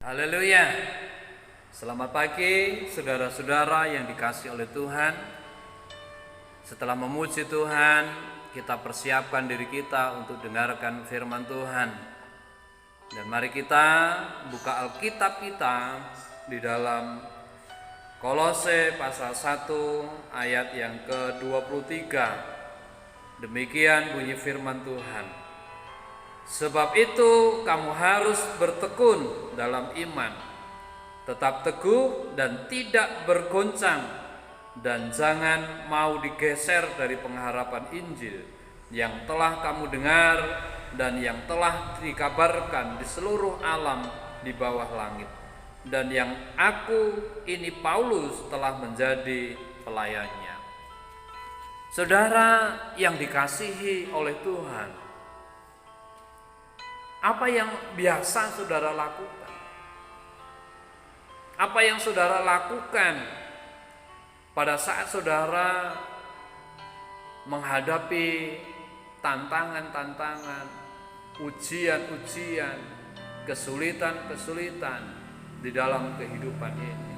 Haleluya. Selamat pagi saudara-saudara yang dikasihi oleh Tuhan. Setelah memuji Tuhan, kita persiapkan diri kita untuk dengarkan firman Tuhan. Dan mari kita buka Alkitab kita di dalam Kolose pasal 1 ayat yang ke-23. Demikian bunyi firman Tuhan. Sebab itu kamu harus bertekun dalam iman, tetap teguh dan tidak bergoncang, dan jangan mau digeser dari pengharapan Injil yang telah kamu dengar dan yang telah dikabarkan di seluruh alam di bawah langit, dan yang aku ini Paulus telah menjadi pelayannya. Saudara yang dikasihi oleh Tuhan, apa yang biasa saudara lakukan? Apa yang saudara lakukan pada saat saudara menghadapi tantangan-tantangan, ujian-ujian, kesulitan-kesulitan di dalam kehidupan ini?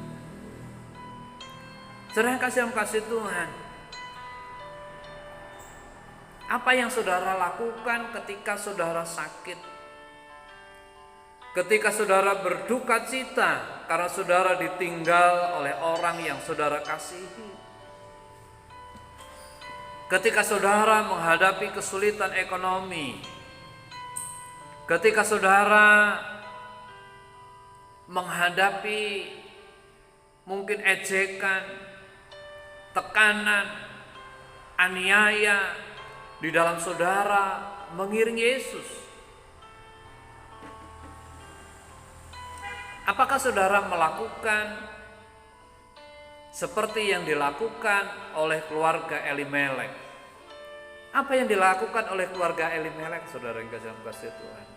Saudara yang kasih Tuhan, apa yang saudara lakukan ketika saudara sakit? Ketika saudara berduka cita karena saudara ditinggal oleh orang yang saudara kasihi. Ketika saudara menghadapi kesulitan ekonomi. Ketika saudara menghadapi mungkin ejekan, tekanan, aniaya di dalam saudara mengiring Yesus. Apakah saudara melakukan seperti yang dilakukan oleh keluarga Elimelek? Apa yang dilakukan oleh keluarga Elimelek, saudara yang kasih Tuhan,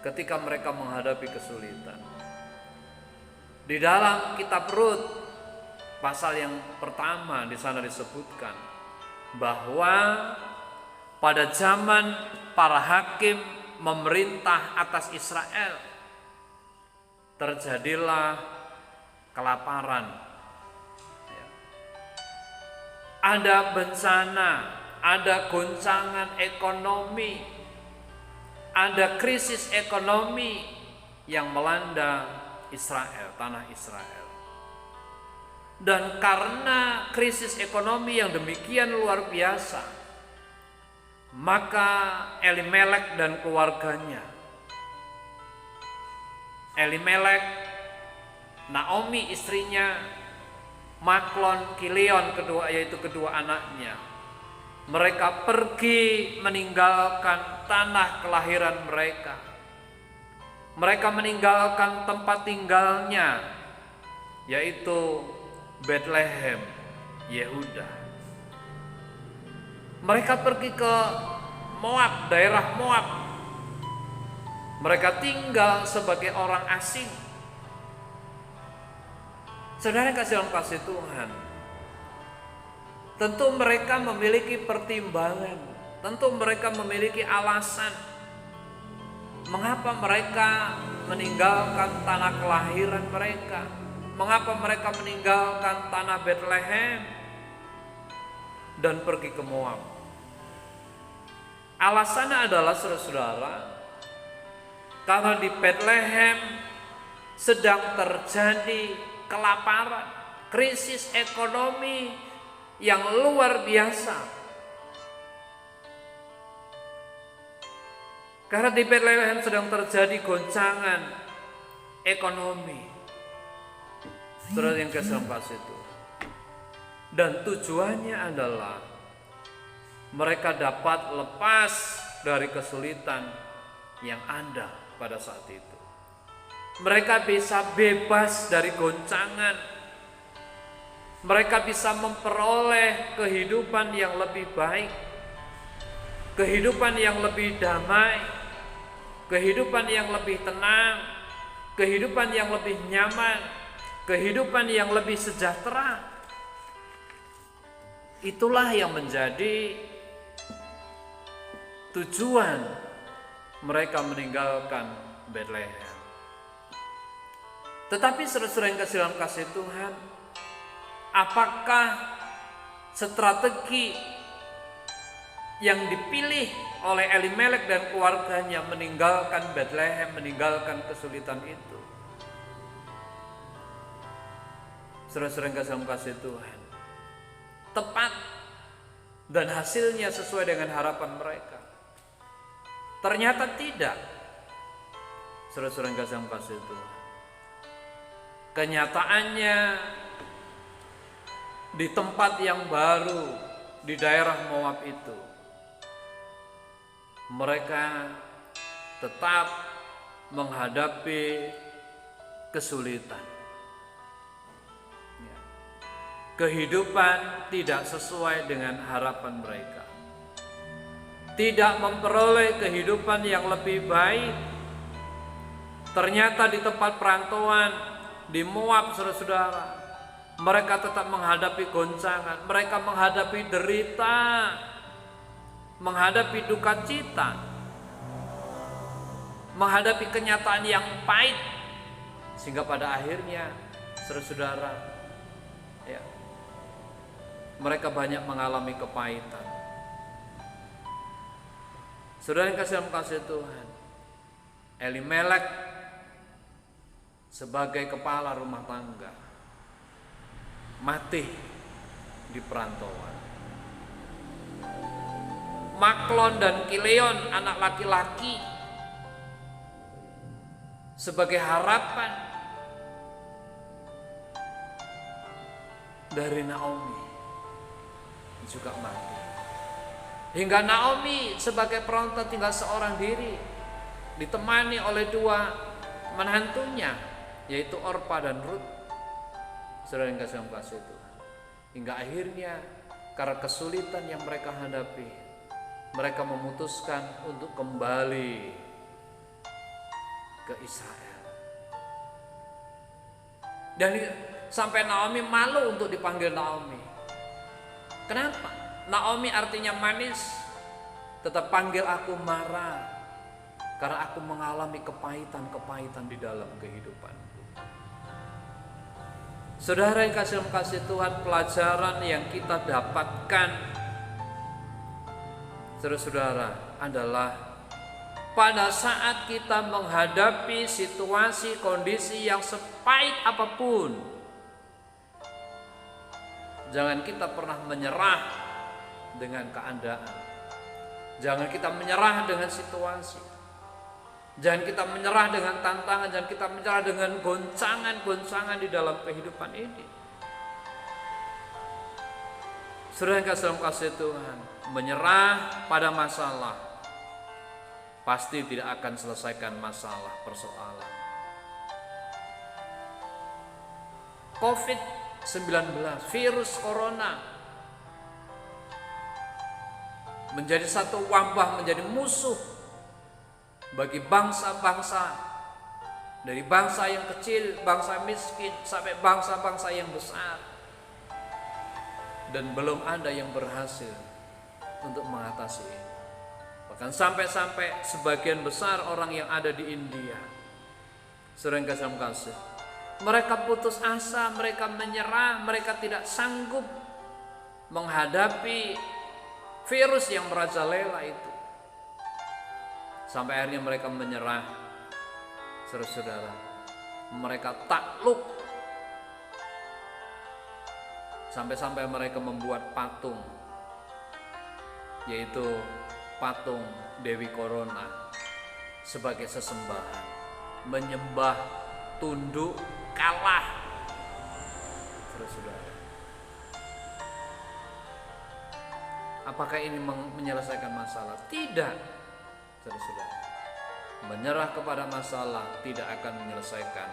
ketika mereka menghadapi kesulitan? Di dalam kitab Rut pasal yang pertama di sana disebutkan bahwa pada zaman para hakim memerintah atas Israel, terjadilah kelaparan. Ada bencana, ada goncangan ekonomi, ada krisis ekonomi yang melanda Israel, tanah Israel. Dan karena krisis ekonomi yang demikian luar biasa, maka Elimelek dan keluarganya, Elimelek, Naomi istrinya, Maklon, Kilion yaitu kedua anaknya, mereka pergi meninggalkan tanah kelahiran mereka. Mereka meninggalkan tempat tinggalnya, yaitu Bethlehem, Yehuda. Mereka pergi ke Moab, daerah Moab. Mereka tinggal sebagai orang asing. Saudara kasih Tuhan, tentu mereka memiliki pertimbangan, tentu mereka memiliki alasan mengapa mereka meninggalkan tanah kelahiran mereka, mengapa mereka meninggalkan tanah Bethlehem dan pergi ke Moab. Alasannya adalah, saudara-saudara, karena di Bethlehem sedang terjadi kelaparan, krisis ekonomi yang luar biasa. Karena di Bethlehem sedang terjadi goncangan ekonomi. Saudara yang kasih itu. Dan tujuannya adalah mereka dapat lepas dari kesulitan yang ada pada saat itu. Mereka bisa bebas dari goncangan. Mereka bisa memperoleh kehidupan yang lebih baik, kehidupan yang lebih damai, kehidupan yang lebih tenang, kehidupan yang lebih nyaman, kehidupan yang lebih sejahtera. Itulah yang menjadi tujuan mereka meninggalkan Bethlehem. Tetapi saudara-saudara yang kasih dalam kasih Tuhan, apakah strategi yang dipilih oleh Elimelek dan keluarganya meninggalkan Bethlehem, meninggalkan kesulitan itu? Saudara-saudara yang kasih dalam kasih Tuhan, tepat dan hasilnya sesuai dengan harapan mereka? Ternyata tidak. Saudara-saudara yang kasih dalam kasih Tuhan, kenyataannya di tempat yang baru di daerah Moab itu, mereka tetap menghadapi kesulitan. Kehidupan tidak sesuai dengan harapan mereka, tidak memperoleh kehidupan yang lebih baik. Ternyata di tempat perantauan di Moab, saudara-saudara, mereka tetap menghadapi goncangan, mereka menghadapi derita, menghadapi duka cita, menghadapi kenyataan yang pahit, sehingga pada akhirnya, saudara-saudara, ya, mereka banyak mengalami kepahitan. Saudara yang kasih dalam kasih Tuhan, Elimelek sebagai kepala rumah tangga mati di perantauan. Maklon dan Kileon, anak laki-laki, sebagai harapan dari Naomi, juga mati. Hingga Naomi sebagai perantau tinggal seorang diri, ditemani oleh dua menantunya, yaitu Orpa dan Rut. Saudara yang kasih Tuhan, hingga akhirnya karena kesulitan yang mereka hadapi, mereka memutuskan untuk kembali ke Israel. Dan sampai Naomi malu untuk dipanggil Naomi. Kenapa? Naomi artinya manis, tetap panggil aku Mara, karena aku mengalami kepahitan-kepahitan di dalam kehidupanku. Saudara yang kasih Tuhan, pelajaran yang kita dapatkan, saudara-saudara, adalah pada saat kita menghadapi situasi kondisi yang sepahit apapun, jangan kita pernah menyerah dengan keadaan. Jangan kita menyerah dengan situasi. Jangan kita menyerah dengan tantangan, jangan kita menyerah dengan goncangan-goncangan di dalam kehidupan ini. Saudara yang kasih Tuhan, menyerah pada masalah pasti tidak akan selesaikan masalah persoalan. COVID-19, virus corona, menjadi satu wabah, menjadi musuh bagi bangsa-bangsa, dari bangsa yang kecil, bangsa miskin, sampai bangsa-bangsa yang besar. Dan belum ada yang berhasil untuk mengatasi ini. Bahkan sampai-sampai sebagian besar orang yang ada di India, sering kasih, mereka putus asa, mereka menyerah, mereka tidak sanggup menghadapi virus yang merajalela itu. Sampai akhirnya mereka menyerah, saudara-saudara. Mereka takluk. Sampai-sampai mereka membuat patung, yaitu patung Dewi Corona, sebagai sesembahan, menyembah, tunduk, kalah. Saudara-saudara, apakah ini menyelesaikan masalah? Tidak, saudara-saudara. Menyerah kepada masalah tidak akan menyelesaikan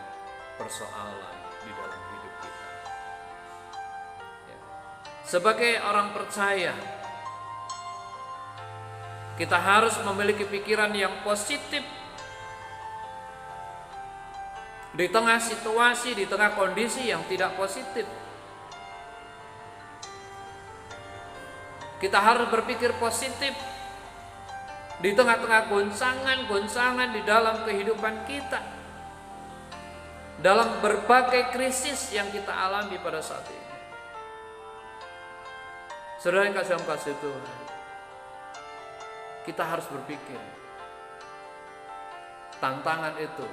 persoalan di dalam hidup kita. Ya. Sebagai orang percaya, kita harus memiliki pikiran yang positif di tengah situasi, di tengah kondisi yang tidak positif. Kita harus berpikir positif di tengah-tengah goncangan-goncangan di dalam kehidupan kita. dalam berbagai krisis yang kita alami pada saat ini. Saudara yang kasih Tuhan, kita harus berpikir, tantangan itu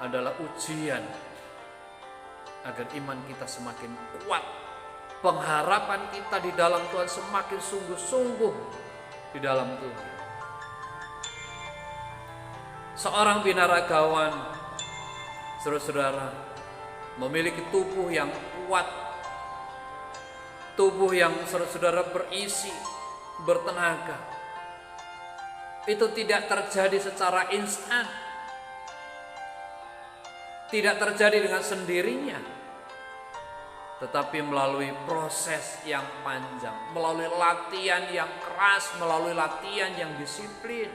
adalah ujian agar iman kita semakin kuat, pengharapan kita di dalam Tuhan semakin sungguh-sungguh di dalam Tuhan. Seorang binaragawan, saudara-saudara, memiliki tubuh yang kuat, tubuh yang saudara-saudara berisi, bertenaga. Itu tidak terjadi secara instan, tidak terjadi dengan sendirinya, tetapi melalui proses yang panjang, melalui latihan yang keras, melalui latihan yang disiplin,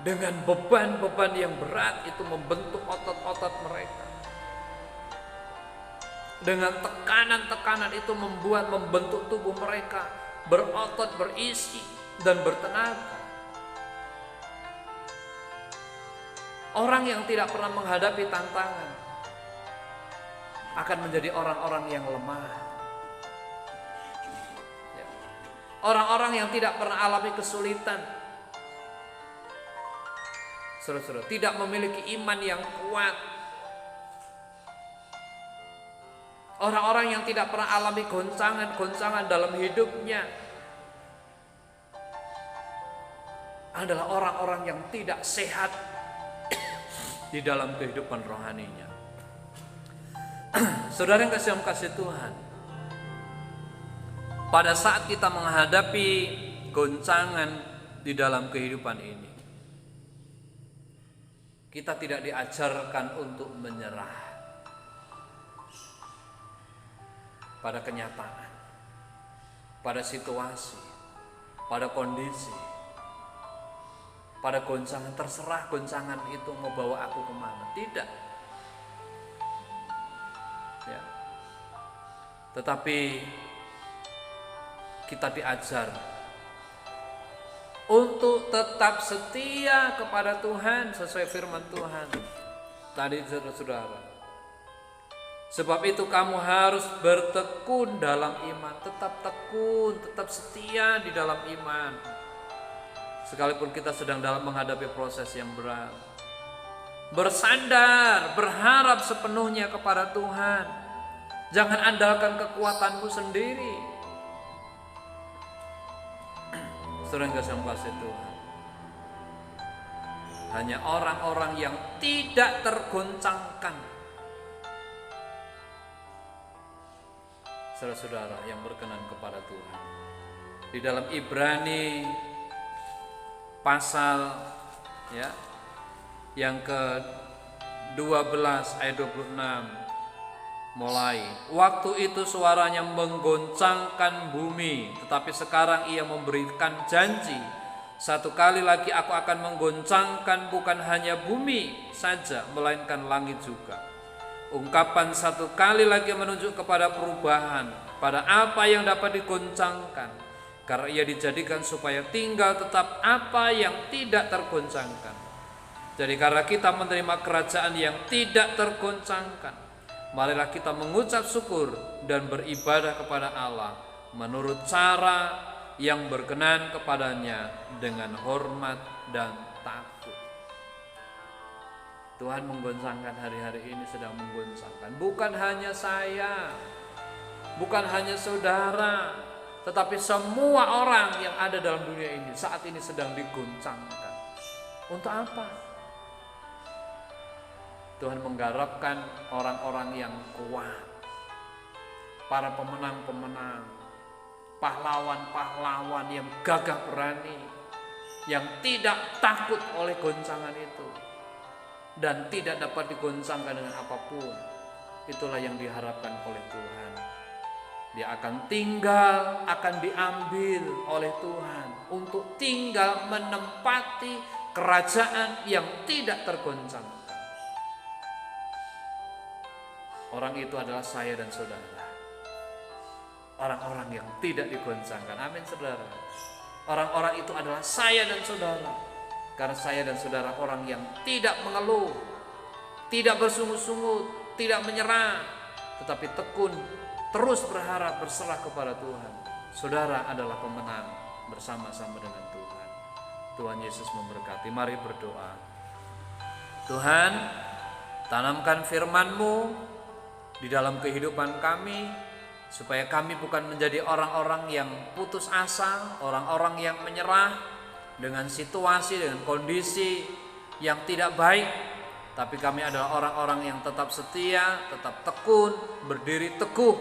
dengan beban-beban yang berat itu membentuk otot-otot mereka. Dengan tekanan-tekanan itu membentuk tubuh mereka berotot, berisi, dan bertenaga. Orang yang tidak pernah menghadapi tantangan akan menjadi orang-orang yang lemah. Orang-orang yang tidak pernah alami kesulitan, saudara-saudara, tidak memiliki iman yang kuat. Orang-orang yang tidak pernah alami goncangan-goncangan dalam hidupnya adalah orang-orang yang tidak sehat di dalam kehidupan rohaninya. Saudara yang kasih Tuhan, pada saat kita menghadapi goncangan di dalam kehidupan ini, kita tidak diajarkan untuk menyerah pada kenyataan, pada situasi, pada kondisi, pada goncangan. Terserah goncangan itu mau bawa aku kemana, tidak. Ya. Tetapi kita diajar untuk tetap setia kepada Tuhan sesuai firman Tuhan tadi, saudara-saudara. Sebab itu kamu harus bertekun dalam iman, tetap tekun, tetap setia di dalam iman. Sekalipun kita sedang dalam menghadapi proses yang berat, bersandar, berharap sepenuhnya kepada Tuhan. Jangan andalkan kekuatanmu sendiri. Saudara yang kasih Tuhan, hanya orang-orang yang tidak tergoncangkan, saudara-saudara, yang berkenan kepada Tuhan. Di dalam Ibrani pasal yang ke-12 ayat 26 mulai, waktu itu suaranya menggoncangkan bumi, tetapi sekarang ia memberikan janji, satu kali lagi aku akan menggoncangkan bukan hanya bumi saja, melainkan langit juga. Ungkapan satu kali lagi menunjuk kepada perubahan, pada apa yang dapat digoncangkan, karena ia dijadikan supaya tinggal tetap apa yang tidak tergoncangkan. Jadi karena kita menerima kerajaan yang tidak tergoncangkan, marilah kita mengucap syukur dan beribadah kepada Allah menurut cara yang berkenan kepadanya dengan hormat dan takut. Tuhan menggoncangkan hari-hari ini, sedang menggoncangkan. Bukan hanya saya, bukan hanya saudara, tetapi semua orang yang ada dalam dunia ini saat ini sedang digoncangkan. Untuk apa? Tuhan menggarapkan orang-orang yang kuat, para pemenang-pemenang, pahlawan-pahlawan yang gagah berani, yang tidak takut oleh goncangan itu dan tidak dapat digoncangkan dengan apapun. Itulah yang diharapkan oleh Tuhan. Dia akan tinggal, akan diambil oleh Tuhan untuk tinggal menempati kerajaan yang tidak tergoncangkan. Orang itu adalah saya dan saudara, orang-orang yang tidak digoncangkan. Amin, saudara. Orang-orang itu adalah saya dan saudara, Karena saya dan saudara orang yang tidak mengeluh, tidak bersungut-sungut, tidak menyerah, tetapi tekun, terus berharap, berserah kepada Tuhan. Saudara adalah pemenang bersama-sama dengan Tuhan. Tuhan Yesus memberkati. Mari berdoa. Tuhan, tanamkan firman-Mu di dalam kehidupan kami, supaya kami bukan menjadi orang-orang yang putus asa, orang-orang yang menyerah dengan situasi, dengan kondisi yang tidak baik, tapi kami adalah orang-orang yang tetap setia, tetap tekun, berdiri teguh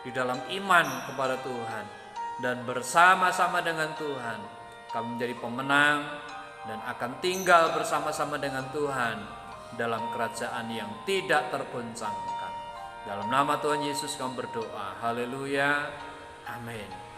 di dalam iman kepada Tuhan, dan bersama-sama dengan Tuhan kami menjadi pemenang dan akan tinggal bersama-sama dengan Tuhan dalam kerajaan yang tidak tergoncangkan. Dalam nama Tuhan Yesus kami berdoa. Haleluya. Amin.